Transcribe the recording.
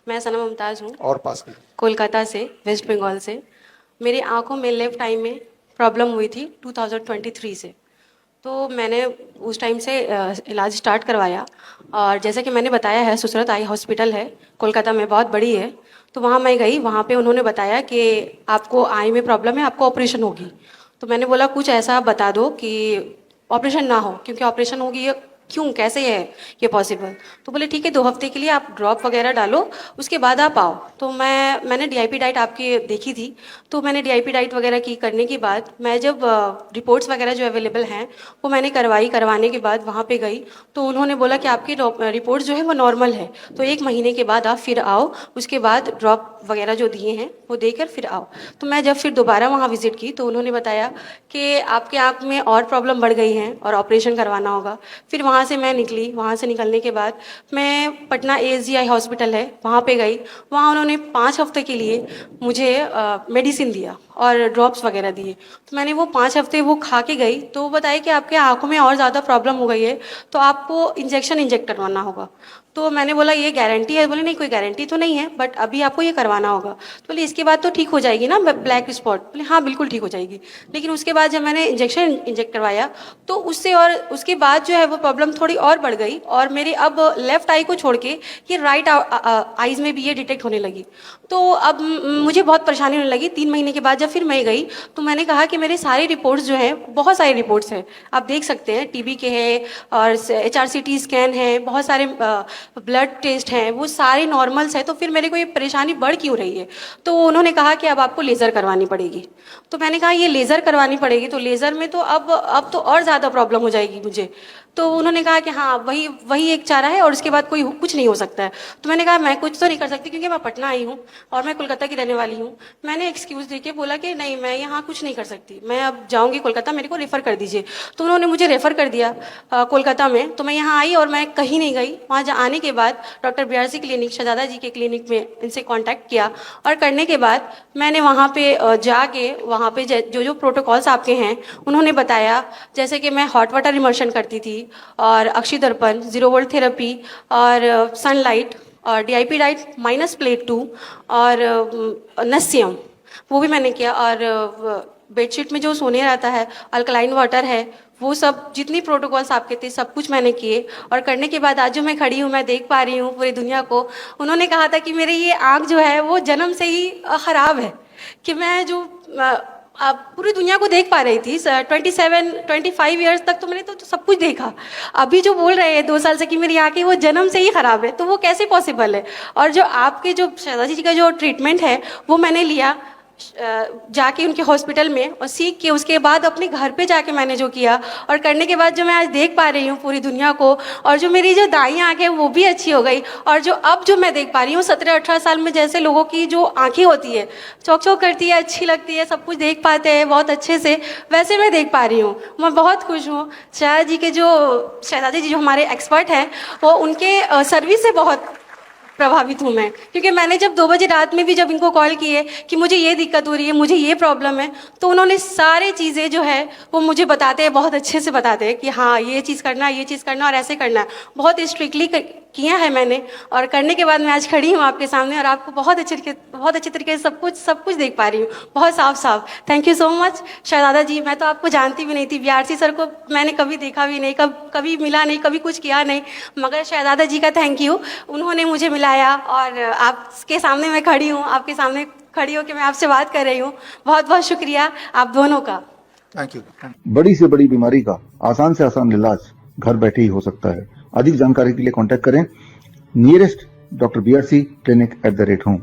मैं सना मुमताज़ हूँ, और पास में कोलकाता से, वेस्ट बंगाल से। मेरी आँखों में लेफ़्ट आई में प्रॉब्लम हुई थी 2023 से। तो मैंने उस टाइम से इलाज स्टार्ट करवाया, और जैसे कि मैंने बताया है, सुसरत आई हॉस्पिटल है, कोलकाता में, बहुत बड़ी है। तो वहाँ मैं गई, वहाँ पे उन्होंने बताया कि आपको आई में प्रॉब्लम है, आपको ऑपरेशन होगी। तो मैंने बोला कुछ ऐसा बता दो कि ऑपरेशन ना हो, क्योंकि ऑपरेशन होगी ये क्यों, कैसे है ये पॉसिबल। तो बोले ठीक है, 2 हफ्ते के लिए आप ड्रॉप वगैरह डालो, उसके बाद आप आओ। तो मैंने डीआईपी डाइट आपकी देखी थी, तो मैंने डीआईपी डाइट वगैरह की करने के बाद मैं जब रिपोर्ट्स वगैरह जो अवेलेबल हैं वो मैंने करवाने के बाद वहाँ पे गई, तो उन्होंने बोला कि आपकी रिपोर्ट्स जो है वो नॉर्मल है, तो 1 महीने के बाद आप फिर आओ, उसके बाद ड्रॉप वगैरह जो दिए हैं वो देकर फिर आओ। तो मैं जब फिर दोबारा वहाँ विजिट की तो उन्होंने बताया कि आपके आँख में और प्रॉब्लम बढ़ गई हैं और ऑपरेशन करवाना होगा। फिर वहाँ से मैं निकली, वहाँ से निकलने के बाद मैं पटना एएसजीआई हॉस्पिटल है वहाँ पे गई। वहाँ उन्होंने 5 हफ्ते के लिए मुझे मेडिसिन दिया और ड्रॉप्स वगैरह दिए। तो मैंने वो 5 हफ्ते वो खा के गई, तो वो बताया कि आपके आँखों में और ज़्यादा प्रॉब्लम हो गई है, तो आपको इंजेक्ट करवाना होगा। तो मैंने बोला ये गारंटी है? बोले नहीं, कोई गारंटी तो नहीं है, बट अभी आपको ये करवाना होगा। तो बोले इसके बाद तो ठीक हो जाएगी ना ब्लैक स्पॉट? बोले हाँ बिल्कुल ठीक हो जाएगी। लेकिन उसके बाद जब मैंने इंजेक्ट करवाया तो उससे, और उसके बाद जो है वो प्रॉब्लम थोड़ी और बढ़ गई, और मेरे अब लेफ्ट आई को छोड़ के ये राइट आईज में भी ये डिटेक्ट होने लगी। तो अब मुझे बहुत परेशानी होने लगी। 3 महीने के बाद जब फिर मैं गई तो मैंने कहा कि मेरे सारे रिपोर्ट्स जो हैं, बहुत सारे रिपोर्ट्स हैं, आप देख सकते हैं, टीबी के हैं और HRCT स्कैन है, बहुत सारे ब्लड टेस्ट हैं, वो सारे नॉर्मल्स हैं, तो फिर मेरे को ये परेशानी बढ़ क्यों रही है? तो उन्होंने कहा कि अब आपको लेज़र करवानी पड़ेगी। तो मैंने कहा ये लेज़र करवानी पड़ेगी, तो लेज़र में तो अब तो और ज़्यादा प्रॉब्लम हो जाएगी मुझे। तो उन्होंने कहा कि हाँ वही वही एक चारा है और उसके बाद कुछ नहीं हो सकता है। तो मैंने कहा मैं कुछ तो नहीं कर सकती, क्योंकि मैं पटना आई हूँ और मैं कोलकाता की रहने वाली हूँ। मैंने एक्सक्यूज़ देके बोला कि नहीं, मैं यहाँ कुछ नहीं कर सकती, मैं अब जाऊँगी कोलकाता, मेरे को रेफ़र कर दीजिए। तो उन्होंने मुझे रेफ़र कर दिया कोलकाता में। तो मैं यहाँ आई और मैं कहीं नहीं गई। वहाँ आने के बाद डॉक्टर BRC क्लिनिक, शहजादा जी के क्लिनिक में इनसे कॉन्टैक्ट किया, और करने के बाद मैंने वहाँ पे जाके वहाँ पे जो जो प्रोटोकॉल्स आपके हैं उन्होंने बताया, जैसे कि मैं हॉट वाटर इमर्शन करती थी, और अक्षी दर्पण, 0 वोल्ट थेरेपी, और सनलाइट, और डीआईपी डाइट -प्लेट 2, और नस्यम वो भी मैंने किया, और बेडशीट में जो सोने रहता है, अल्कलाइन वाटर है, वो सब जितनी प्रोटोकॉल्स आपके थे सब कुछ मैंने किए। और करने के बाद आज जो मैं खड़ी हूँ, मैं देख पा रही हूँ पूरी दुनिया को। उन्होंने कहा था कि मेरी ये आँख जो है वो जन्म से ही ख़राब है, कि मैं जो पूरी दुनिया को देख पा रही थी। 25 ईयर्स तक तो मैंने तो सब कुछ देखा। अभी जो बोल रहे हैं 2 साल से कि मेरी आँखें वो जन्म से ही ख़राब है, तो वो कैसे पॉसिबल है? और जो आपके जो शहजादी जी का जो ट्रीटमेंट है वो मैंने लिया जाके उनके हॉस्पिटल में, और सीख के उसके बाद अपने घर पे जाके मैंने जो किया, और करने के बाद जो मैं आज देख पा रही हूँ पूरी दुनिया को, और जो मेरी जो दाईं आँख है वो भी अच्छी हो गई, और जो अब जो मैं देख पा रही हूँ 17-18 साल में जैसे लोगों की जो आँखें होती है, चौक चौक करती है, अच्छी लगती है, सब कुछ देख पाते हैं बहुत अच्छे से, वैसे मैं देख पा रही हूँ। मैं बहुत खुश हूँ। शहजादी जी जो हमारे एक्सपर्ट हैं, वो उनके सर्विस से बहुत प्रभावित हूँ मैं, क्योंकि मैंने जब 2 बजे रात में भी जब इनको कॉल किए कि मुझे ये दिक्कत हो रही है, मुझे ये प्रॉब्लम है, तो उन्होंने सारी चीज़ें जो है वो मुझे बताते हैं, बहुत अच्छे से बताते हैं कि हाँ ये चीज़ करना है, ये चीज़ करना, और ऐसे करना है। बहुत स्ट्रिक्टली किया है मैंने, और करने के बाद मैं आज खड़ी हूँ आपके सामने, और आपको बहुत अच्छे तरीके से सब कुछ देख पा रही हूँ, बहुत साफ। थैंक यू सो मच शहजादा जी। मैं तो आपको जानती भी नहीं थी, BRC सर को मैंने कभी देखा भी नहीं, कभी मिला नहीं, कभी कुछ किया नहीं, मगर शहजादा जी का थैंक यू, उन्होंने मुझे मिलाया, और आपके सामने मैं खड़ी हूँ, आपके सामने खड़ी होकर मैं आपसे बात कर रही हूँ। बहुत बहुत शुक्रिया आप दोनों का। Thank you. बड़ी से बड़ी बीमारी का आसान से आसान इलाज घर बैठे ही हो सकता है। अधिक जानकारी के लिए कांटेक्ट करें nearest doctor BRC clinic @ home.